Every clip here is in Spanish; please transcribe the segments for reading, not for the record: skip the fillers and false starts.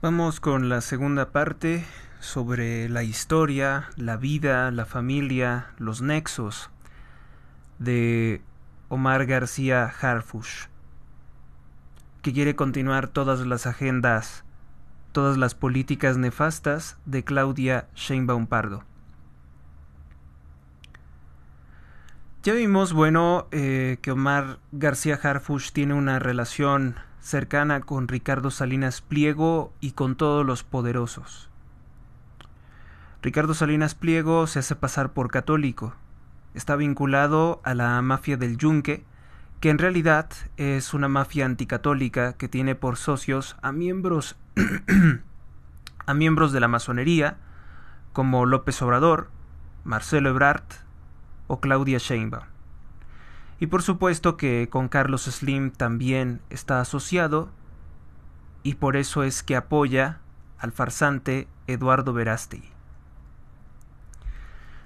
Vamos con la segunda parte sobre la historia, la vida, la familia, los nexos de Omar García Harfuch, que quiere continuar todas las agendas, todas las políticas nefastas de Claudia Sheinbaum Pardo. Ya vimos, que Omar García Harfuch tiene una relación cercana con Ricardo Salinas Pliego y con todos los poderosos. Ricardo Salinas Pliego se hace pasar por católico. Está vinculado a la mafia del Yunque, que en realidad es una mafia anticatólica que tiene por socios a miembros a miembros de la masonería, como López Obrador, Marcelo Ebrard o Claudia Sheinbaum. Y por supuesto que con Carlos Slim también está asociado, y por eso es que apoya al farsante Eduardo Verástegui.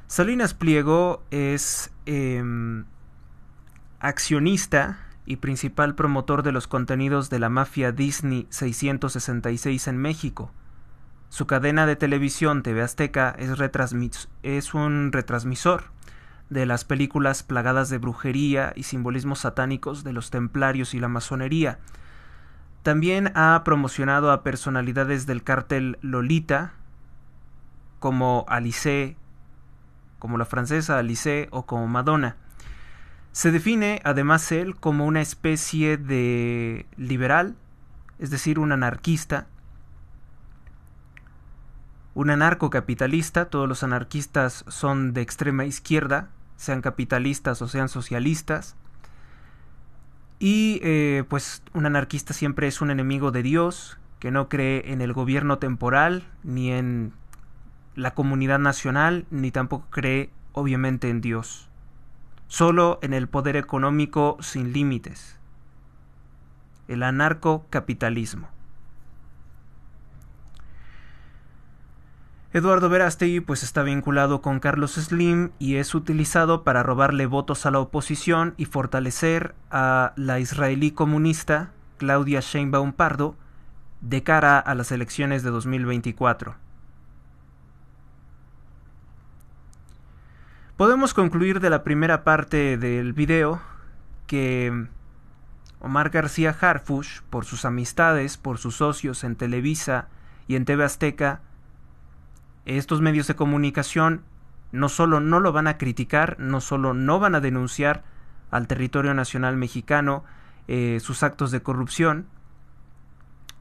Salinas Pliego es accionista y principal promotor de los contenidos de la mafia Disney 666 en México. Su cadena de televisión TV Azteca es un retransmisor de las películas plagadas de brujería y simbolismos satánicos de los templarios y la masonería. También ha promocionado a personalidades del cártel Lolita, como Alice, como la francesa Alice o como Madonna. Se define además él como una especie de liberal, es decir, un anarquista, un anarcocapitalista. Todos los anarquistas son de extrema izquierda, sean capitalistas o sean socialistas. Y pues un anarquista siempre es un enemigo de Dios, que no cree en el gobierno temporal, ni en la comunidad nacional, ni tampoco cree obviamente en Dios. Solo en el poder económico sin límites. El anarcocapitalismo. Eduardo Verástegui pues está vinculado con Carlos Slim y es utilizado para robarle votos a la oposición y fortalecer a la israelí comunista Claudia Sheinbaum Pardo de cara a las elecciones de 2024. Podemos concluir de la primera parte del video que Omar García Harfuch, por sus amistades, por sus socios en Televisa y en TV Azteca, estos medios de comunicación no solo no lo van a criticar, no solo no van a denunciar al territorio nacional mexicano sus actos de corrupción,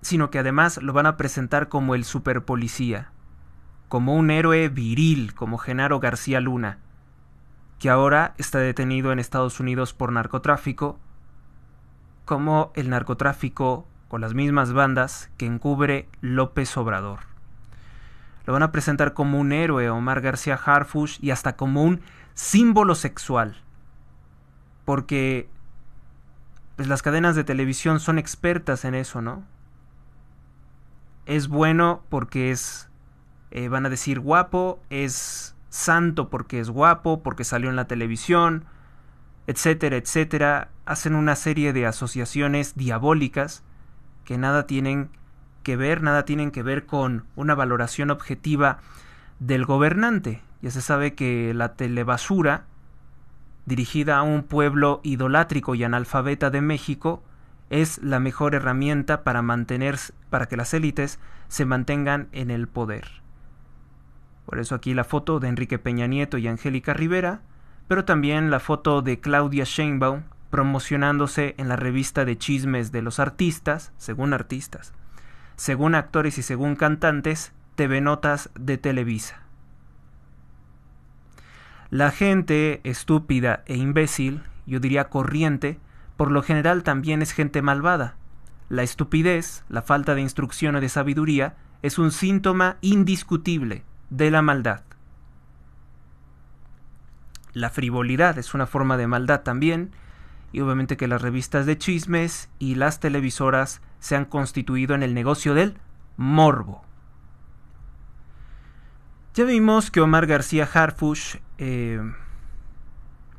sino que además lo van a presentar como el superpolicía, como un héroe viril, como Genaro García Luna, que ahora está detenido en Estados Unidos por narcotráfico, como el narcotráfico con las mismas bandas que encubre López Obrador. Lo van a presentar como un héroe Omar García Harfuch y hasta como un símbolo sexual. Porque pues, las cadenas de televisión son expertas en eso, ¿no? Es bueno porque es, van a decir guapo, es santo porque es guapo, porque salió en la televisión, etcétera, etcétera. Hacen una serie de asociaciones diabólicas que nada tienen que ver con una valoración objetiva del gobernante. Ya se sabe que la telebasura, dirigida a un pueblo idolátrico y analfabeta de México, es la mejor herramienta para que las élites se mantengan en el poder. Por eso aquí la foto de Enrique Peña Nieto y Angélica Rivera, pero también la foto de Claudia Sheinbaum promocionándose en la revista de chismes de los artistas, según actores y según cantantes, TV Notas de Televisa. La gente estúpida e imbécil, yo diría corriente, por lo general también es gente malvada. La estupidez, la falta de instrucción o de sabiduría, es un síntoma indiscutible de la maldad. La frivolidad es una forma de maldad también, y obviamente que las revistas de chismes y las televisoras se han constituido en el negocio del morbo. Ya vimos que Omar García Harfuch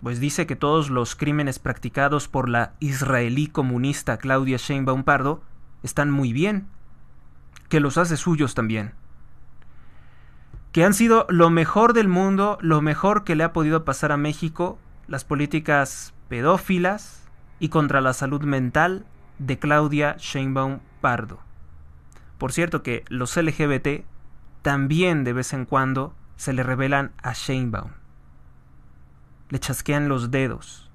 pues dice que todos los crímenes practicados por la israelí comunista Claudia Sheinbaum Pardo están muy bien. que los hace suyos también, que han sido lo mejor del mundo, lo mejor que le ha podido pasar a México, las políticas pedófilas y contra la salud mental de Claudia Sheinbaum Pardo. Por cierto que los LGBT también de vez en cuando se le revelan a Sheinbaum. Le chasquean los dedos.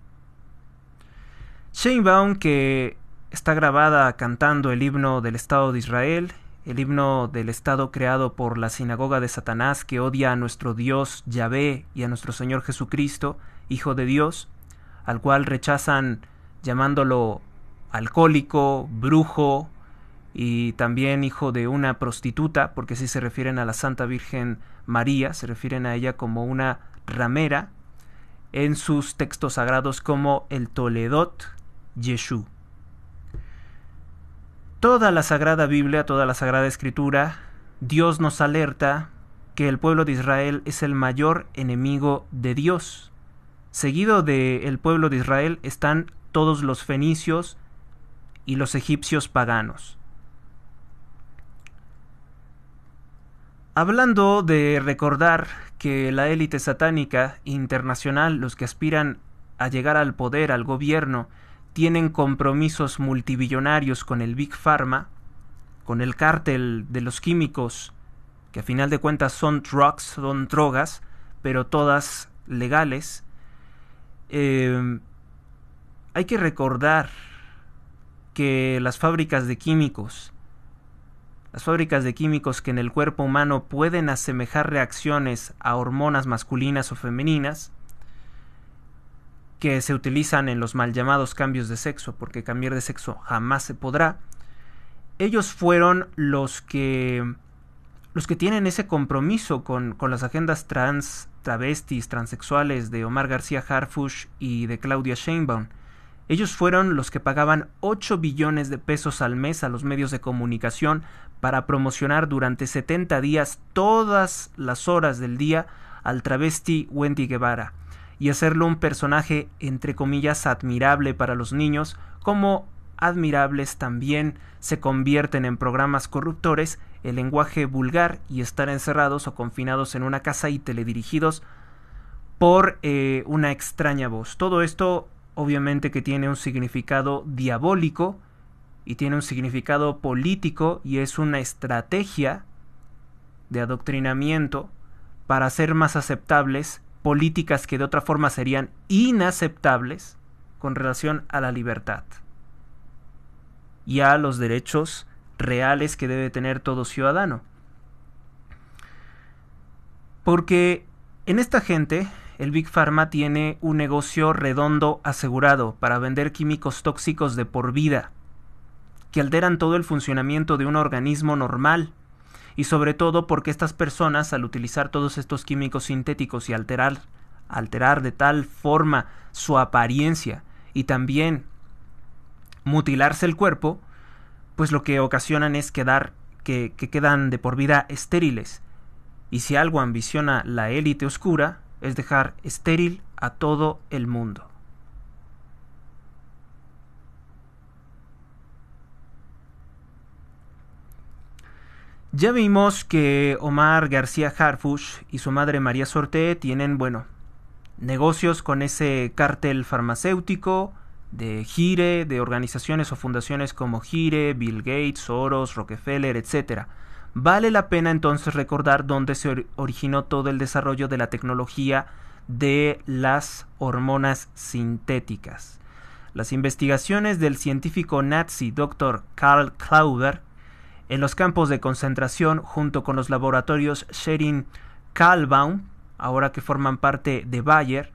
Sheinbaum, que está grabada cantando el himno del Estado de Israel, el himno del Estado creado por la sinagoga de Satanás, que odia a nuestro Dios Yahvé y a nuestro Señor Jesucristo, Hijo de Dios, al cual rechazan llamándolo alcohólico, brujo y también hijo de una prostituta, porque así se refieren a la Santa Virgen María, se refieren a ella como una ramera, en sus textos sagrados como el Toledot Yeshu. Toda la Sagrada Biblia, toda la Sagrada Escritura, Dios nos alerta que el pueblo de Israel es el mayor enemigo de Dios. Seguido del pueblo de Israel están todos los fenicios y los egipcios paganos. Hablando de recordar que la élite satánica internacional, los que aspiran a llegar al poder, al gobierno, tienen compromisos multibillonarios con el Big Pharma, con el cártel de los químicos, que a final de cuentas son drugs, son drogas, pero todas legales. Hay que recordar que las fábricas de químicos que en el cuerpo humano pueden asemejar reacciones a hormonas masculinas o femeninas, que se utilizan en los mal llamados cambios de sexo, porque cambiar de sexo jamás se podrá. Ellos fueron los que tienen ese compromiso con las agendas trans, travestis, transexuales de Omar García Harfuch y de Claudia Sheinbaum. Ellos fueron los que pagaban 8 billones de pesos al mes a los medios de comunicación para promocionar durante 70 días todas las horas del día al travesti Wendy Guevara y hacerlo un personaje entre comillas admirable para los niños, como admirables también se convierten en programas corruptores el lenguaje vulgar y estar encerrados o confinados en una casa y teledirigidos por una extraña voz. Todo esto obviamente que tiene un significado diabólico y tiene un significado político y es una estrategia de adoctrinamiento para hacer más aceptables políticas que de otra forma serían inaceptables con relación a la libertad y a los derechos reales que debe tener todo ciudadano. Porque en esta gente el Big Pharma tiene un negocio redondo asegurado para vender químicos tóxicos de por vida, que alteran todo el funcionamiento de un organismo normal, y sobre todo porque estas personas, al utilizar todos estos químicos sintéticos y alterar de tal forma su apariencia y también mutilarse el cuerpo, pues lo que ocasionan es que quedan de por vida estériles. Y si algo ambiciona la élite oscura, es dejar estéril a todo el mundo. Ya vimos que Omar García Harfuch y su madre María Sorté tienen, negocios con ese cártel farmacéutico de Gire, de organizaciones o fundaciones como Gire, Bill Gates, Soros, Rockefeller, etc. Vale la pena entonces recordar dónde se originó todo el desarrollo de la tecnología de las hormonas sintéticas. Las investigaciones del científico nazi Dr. Karl Klauber en los campos de concentración junto con los laboratorios Schering-Kalbaum, ahora que forman parte de Bayer.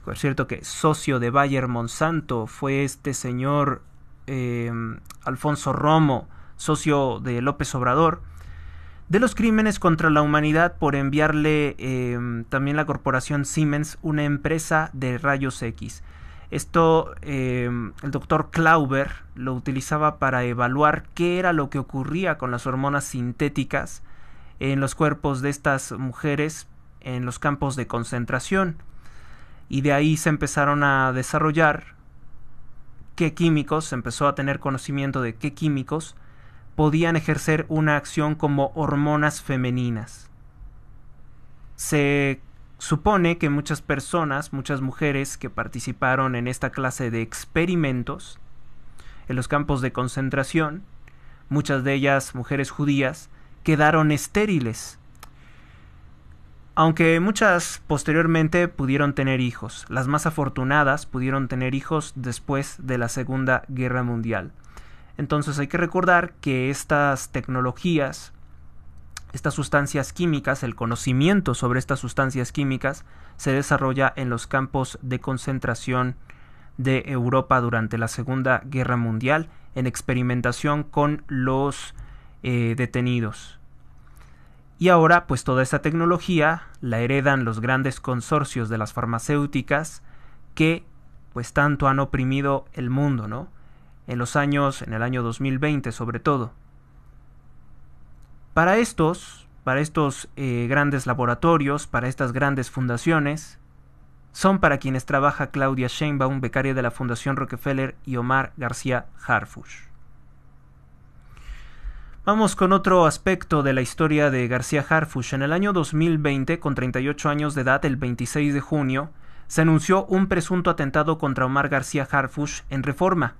Por cierto que socio de Bayer Monsanto fue este señor Alfonso Romo, socio de López Obrador, de los crímenes contra la humanidad por enviarle también la corporación Siemens una empresa de rayos X. Esto el doctor Klauber lo utilizaba para evaluar qué era lo que ocurría con las hormonas sintéticas en los cuerpos de estas mujeres en los campos de concentración. Y de ahí se empezaron a desarrollar qué químicos, se empezó a tener conocimiento de qué químicos podían ejercer una acción como hormonas femeninas. Se supone que muchas personas, muchas mujeres que participaron en esta clase de experimentos en los campos de concentración, muchas de ellas mujeres judías, quedaron estériles, aunque muchas posteriormente pudieron tener hijos. Las más afortunadas pudieron tener hijos después de la Segunda Guerra Mundial. Entonces hay que recordar que estas tecnologías, estas sustancias químicas, el conocimiento sobre estas sustancias químicas se desarrolla en los campos de concentración de Europa durante la Segunda Guerra Mundial, en experimentación con los detenidos. Y ahora, pues toda esta tecnología la heredan los grandes consorcios de las farmacéuticas que pues tanto han oprimido el mundo, ¿no? En el año 2020 sobre todo. Para estos grandes laboratorios, para estas grandes fundaciones, son para quienes trabaja Claudia Sheinbaum, becaria de la Fundación Rockefeller, y Omar García Harfuch. Vamos con otro aspecto de la historia de García Harfuch. En el año 2020, con 38 años de edad, el 26 de junio, se anunció un presunto atentado contra Omar García Harfuch en Reforma,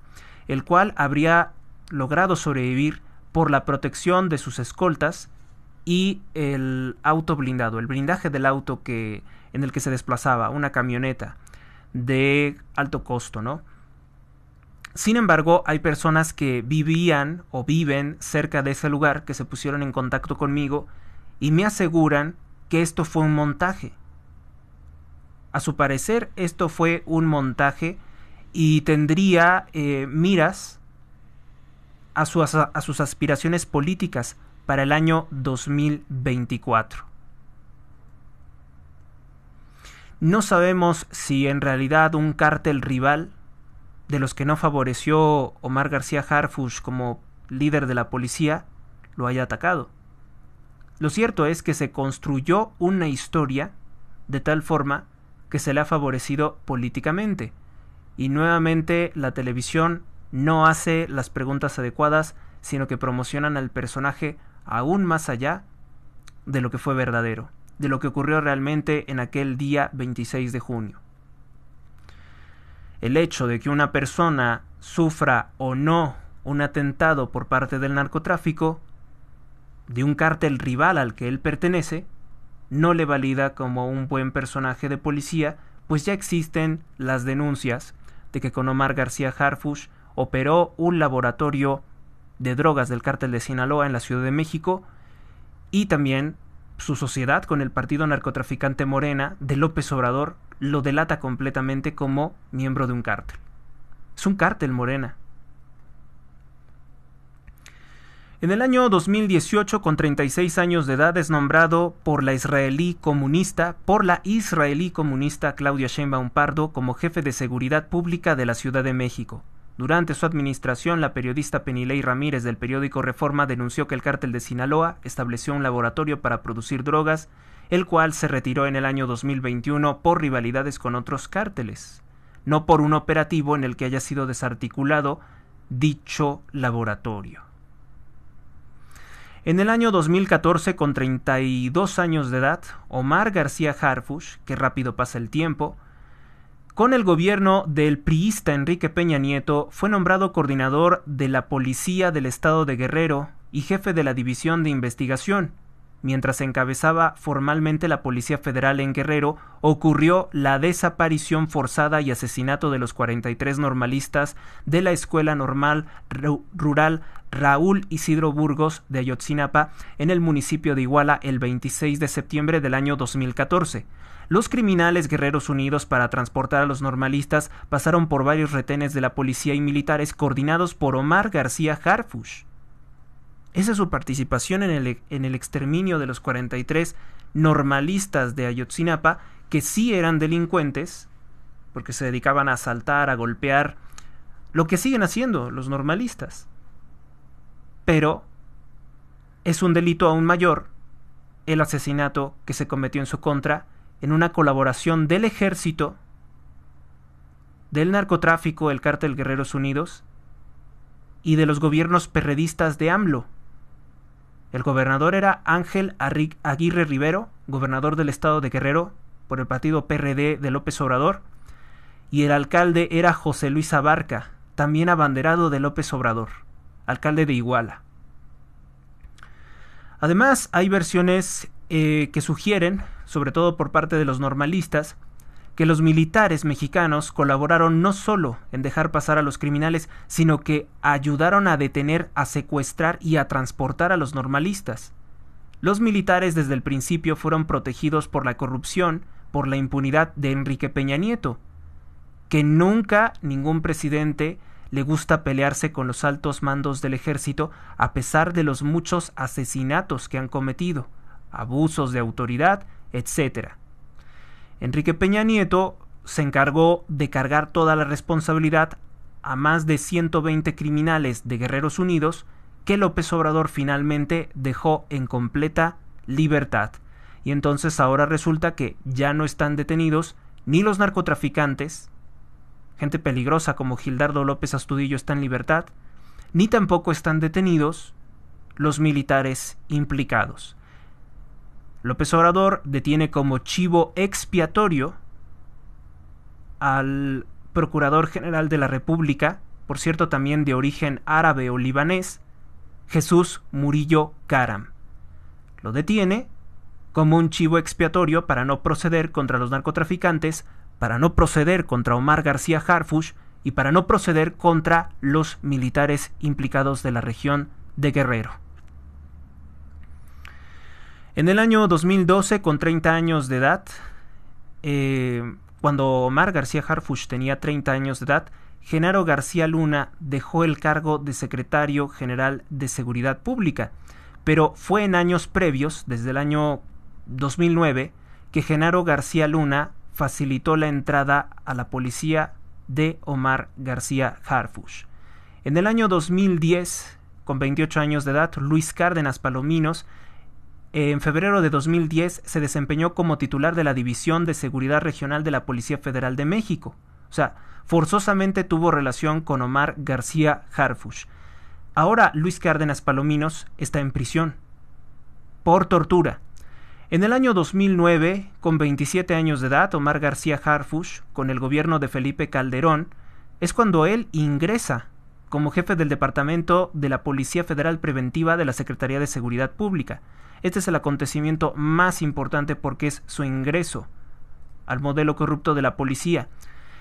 el cual habría logrado sobrevivir por la protección de sus escoltas y el auto blindado, el blindaje del auto en el que se desplazaba, una camioneta de alto costo, ¿no? Sin embargo, hay personas que vivían o viven cerca de ese lugar que se pusieron en contacto conmigo y me aseguran que esto fue un montaje. A su parecer, esto fue un montaje y tendría miras a sus aspiraciones políticas para el año 2024. No sabemos si en realidad un cártel rival de los que no favoreció Omar García Harfuch como líder de la policía lo haya atacado. Lo cierto es que se construyó una historia de tal forma que se le ha favorecido políticamente, y nuevamente la televisión no hace las preguntas adecuadas, sino que promocionan al personaje aún más allá de lo que fue verdadero, de lo que ocurrió realmente en aquel día 26 de junio. El hecho de que una persona sufra o no un atentado por parte del narcotráfico, de un cártel rival al que él pertenece, no le valida como un buen personaje de policía, pues ya existen las denuncias de que con Omar García Harfuch operó un laboratorio de drogas del cártel de Sinaloa en la Ciudad de México, y también su sociedad con el partido narcotraficante Morena de López Obrador lo delata completamente como miembro de un cártel. Es un cártel Morena. En el año 2018, con 36 años de edad, es nombrado por la israelí comunista Claudia Sheinbaum Pardo como jefe de seguridad pública de la Ciudad de México. Durante su administración, la periodista Penilei Ramírez del periódico Reforma denunció que el cártel de Sinaloa estableció un laboratorio para producir drogas, el cual se retiró en el año 2021 por rivalidades con otros cárteles, no por un operativo en el que haya sido desarticulado dicho laboratorio. En el año 2014, con 32 años de edad, Omar García Harfuch, que rápido pasa el tiempo, con el gobierno del priista Enrique Peña Nieto, fue nombrado coordinador de la Policía del Estado de Guerrero y jefe de la División de Investigación. Mientras encabezaba formalmente la Policía Federal en Guerrero, ocurrió la desaparición forzada y asesinato de los 43 normalistas de la Escuela Normal Rural Raúl Isidro Burgos de Ayotzinapa en el municipio de Iguala el 26 de septiembre del año 2014. Los criminales guerreros unidos para transportar a los normalistas pasaron por varios retenes de la policía y militares coordinados por Omar García Harfuch. Esa es su participación en el exterminio de los 43 normalistas de Ayotzinapa, que sí eran delincuentes, porque se dedicaban a asaltar, a golpear, lo que siguen haciendo los normalistas. Pero es un delito aún mayor el asesinato que se cometió en su contra en una colaboración del ejército, del narcotráfico, el cártel Guerreros Unidos y de los gobiernos perredistas de AMLO. El gobernador era Ángel Aguirre Rivero, gobernador del estado de Guerrero por el partido PRD de López Obrador, y el alcalde era José Luis Abarca, también abanderado de López Obrador, alcalde de Iguala. Además, hay versiones que sugieren, sobre todo por parte de los normalistas, que los militares mexicanos colaboraron no solo en dejar pasar a los criminales, sino que ayudaron a detener, a secuestrar y a transportar a los normalistas. Los militares desde el principio fueron protegidos por la corrupción, por la impunidad de Enrique Peña Nieto, que nunca ningún presidente le gusta pelearse con los altos mandos del ejército a pesar de los muchos asesinatos que han cometido, abusos de autoridad, etc. Enrique Peña Nieto se encargó de cargar toda la responsabilidad a más de 120 criminales de Guerreros Unidos que López Obrador finalmente dejó en completa libertad. Y entonces ahora resulta que ya no están detenidos ni los narcotraficantes, gente peligrosa como Gildardo López Astudillo está en libertad, ni tampoco están detenidos los militares implicados. López Obrador detiene como chivo expiatorio al Procurador General de la República, por cierto también de origen árabe o libanés, Jesús Murillo Caram. Lo detiene como un chivo expiatorio para no proceder contra los narcotraficantes, para no proceder contra Omar García Harfuch y para no proceder contra los militares implicados de la región de Guerrero. En el año 2012, con 30 años de edad, cuando Omar García Harfuch tenía 30 años de edad, Genaro García Luna dejó el cargo de secretario general de Seguridad Pública, pero fue en años previos, desde el año 2009, que Genaro García Luna facilitó la entrada a la policía de Omar García Harfuch. En el año 2010, con 28 años de edad, Luis Cárdenas Palominos, en febrero de 2010, se desempeñó como titular de la División de Seguridad Regional de la Policía Federal de México. O sea, forzosamente tuvo relación con Omar García Harfuch. Ahora Luis Cárdenas Palominos está en prisión por tortura. En el año 2009, con 27 años de edad, Omar García Harfuch, con el gobierno de Felipe Calderón, es cuando él ingresa como jefe del Departamento de la Policía Federal Preventiva de la Secretaría de Seguridad Pública. Este es el acontecimiento más importante porque es su ingreso al modelo corrupto de la policía.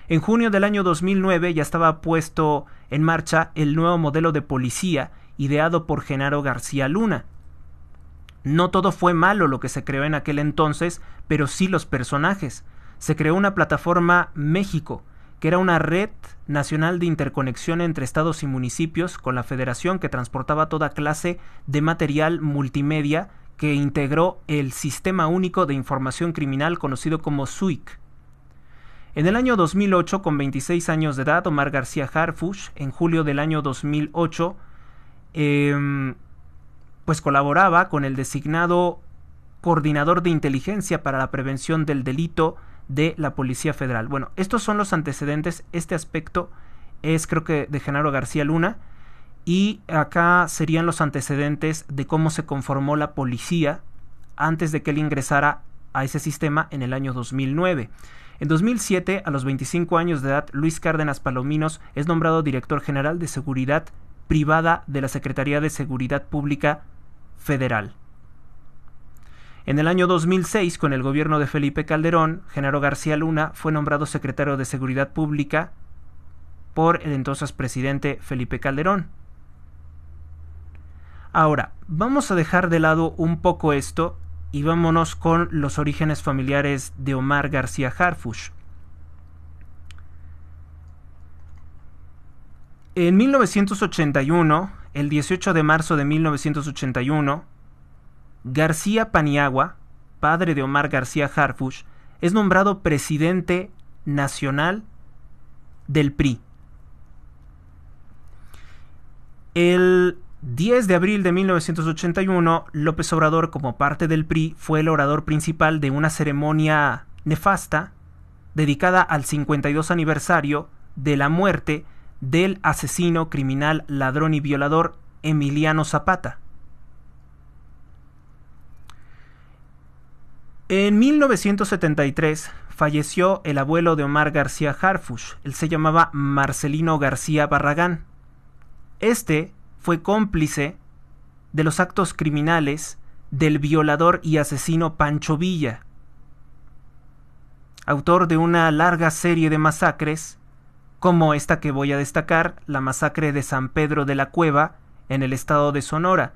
En junio del año 2009 ya estaba puesto en marcha el nuevo modelo de policía ideado por Genaro García Luna. No todo fue malo lo que se creó en aquel entonces, pero sí los personajes. Se creó una plataforma México, que era una red nacional de interconexión entre estados y municipios con la federación que transportaba toda clase de material multimedia que integró el Sistema Único de Información Criminal conocido como SUIC. En el año 2008, con 26 años de edad, Omar García Harfuch, en julio del año 2008, pues colaboraba con el designado Coordinador de Inteligencia para la Prevención del Delito de la Policía Federal. Bueno, estos son los antecedentes. Este aspecto es, creo que, de Genaro García Luna, y acá serían los antecedentes de cómo se conformó la policía antes de que él ingresara a ese sistema en el año 2009. En 2007, a los 25 años de edad, Luis Cárdenas Palominos es nombrado director general de Seguridad Privada de la Secretaría de Seguridad Pública Federal. En el año 2006, con el gobierno de Felipe Calderón, Genaro García Luna fue nombrado secretario de Seguridad Pública por el entonces presidente Felipe Calderón. Ahora, vamos a dejar de lado un poco esto y vámonos con los orígenes familiares de Omar García Harfuch. En 1981, el 18 de marzo de 1981, García Paniagua, padre de Omar García Harfuch, es nombrado presidente nacional del PRI. El 10 de abril de 1981, López Obrador, como parte del PRI, fue el orador principal de una ceremonia nefasta dedicada al 52 aniversario de la muerte del asesino, criminal, ladrón y violador Emiliano Zapata. En 1973 falleció el abuelo de Omar García Harfuch. Él se llamaba Marcelino García Barragán. Este fue cómplice de los actos criminales del violador y asesino Pancho Villa, autor de una larga serie de masacres, como esta que voy a destacar, la masacre de San Pedro de la Cueva, en el estado de Sonora,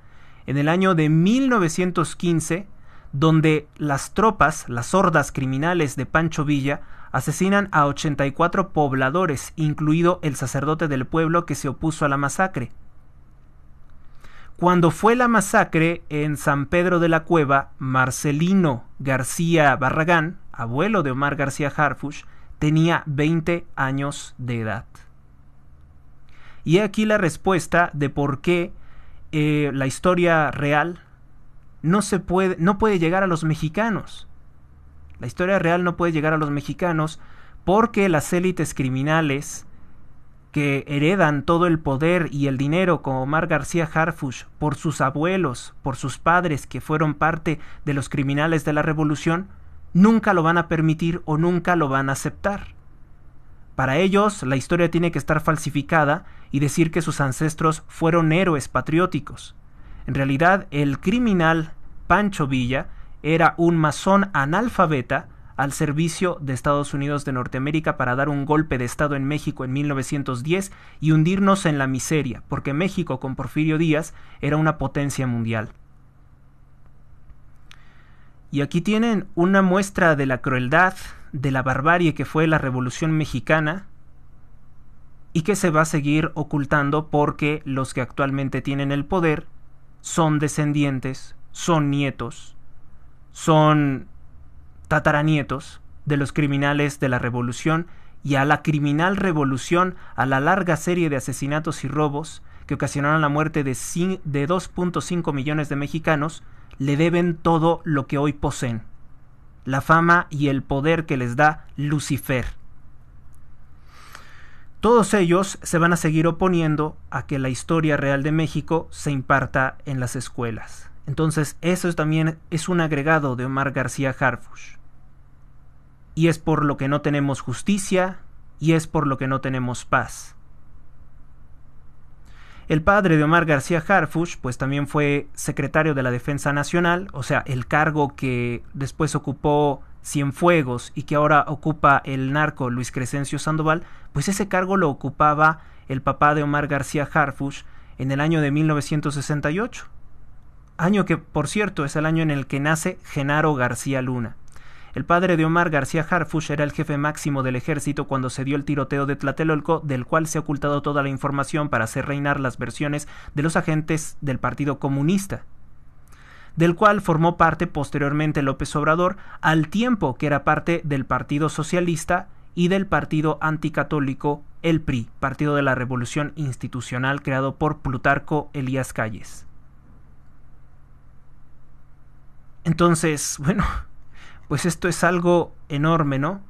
en el año de 1915, donde las tropas, las hordas criminales de Pancho Villa, asesinan a 84 pobladores, incluido el sacerdote del pueblo que se opuso a la masacre. Cuando fue la masacre en San Pedro de la Cueva, Marcelino García Barragán, abuelo de Omar García Harfuch, tenía 20 años de edad. Y aquí la respuesta de por qué la historia real no puede llegar a los mexicanos. La historia real no puede llegar a los mexicanos porque las élites criminales que heredan todo el poder y el dinero como Omar García Harfuch por sus abuelos, por sus padres que fueron parte de los criminales de la revolución, nunca lo van a permitir o nunca lo van a aceptar. Para ellos, la historia tiene que estar falsificada y decir que sus ancestros fueron héroes patrióticos. En realidad, el criminal Pancho Villa era un masón analfabeta al servicio de Estados Unidos de Norteamérica para dar un golpe de Estado en México en 1910 y hundirnos en la miseria, porque México con Porfirio Díaz era una potencia mundial. Y aquí tienen una muestra de la crueldad, de la barbarie que fue la Revolución Mexicana y que se va a seguir ocultando porque los que actualmente tienen el poder son descendientes, son nietos, son tataranietos de los criminales de la revolución, y a la criminal revolución, a la larga serie de asesinatos y robos que ocasionaron la muerte de 2.5 millones de mexicanos, le deben todo lo que hoy poseen, la fama y el poder que les da Lucifer. Todos ellos se van a seguir oponiendo a que la historia real de México se imparta en las escuelas. Entonces eso también es un agregado de Omar García Harfuch. Y es por lo que no tenemos justicia y es por lo que no tenemos paz. El padre de Omar García Harfuch pues también fue secretario de la Defensa Nacional, o sea, el cargo que después ocupó Cienfuegos y que ahora ocupa el narco Luis Crescencio Sandoval, pues ese cargo lo ocupaba el papá de Omar García Harfuch en el año de 1968. Año que, por cierto, es el año en el que nace Genaro García Luna. El padre de Omar García Harfuch era el jefe máximo del ejército cuando se dio el tiroteo de Tlatelolco, del cual se ha ocultado toda la información para hacer reinar las versiones de los agentes del Partido Comunista, del cual formó parte posteriormente López Obrador, al tiempo que era parte del Partido Socialista y del partido anticatólico, el PRI, Partido de la Revolución Institucional, creado por Plutarco Elías Calles. Entonces, bueno, pues esto es algo enorme, ¿no?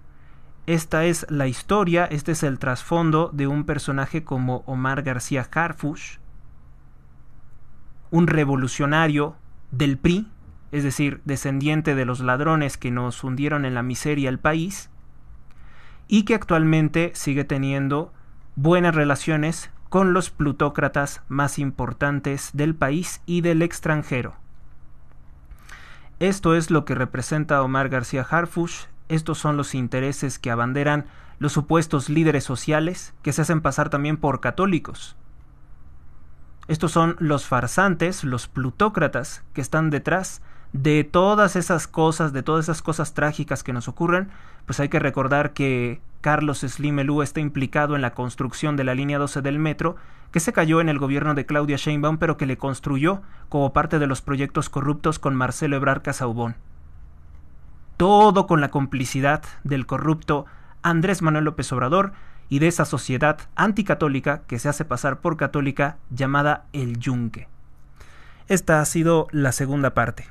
Esta es la historia, este es el trasfondo de un personaje como Omar García Harfuch, un revolucionario del PRI, es decir, descendiente de los ladrones que nos hundieron en la miseria al país, y que actualmente sigue teniendo buenas relaciones con los plutócratas más importantes del país y del extranjero. Esto es lo que representa Omar García Harfuch, estos son los intereses que abanderan los supuestos líderes sociales que se hacen pasar también por católicos. Estos son los farsantes, los plutócratas que están detrás de todas esas cosas, trágicas que nos ocurren. Pues hay que recordar que Carlos Slim Elú está implicado en la construcción de la línea 12 del metro, que se cayó en el gobierno de Claudia Sheinbaum, pero que le construyó como parte de los proyectos corruptos con Marcelo Ebrard Casaubon. Todo con la complicidad del corrupto Andrés Manuel López Obrador y de esa sociedad anticatólica que se hace pasar por católica llamada el Yunque. Esta ha sido la segunda parte.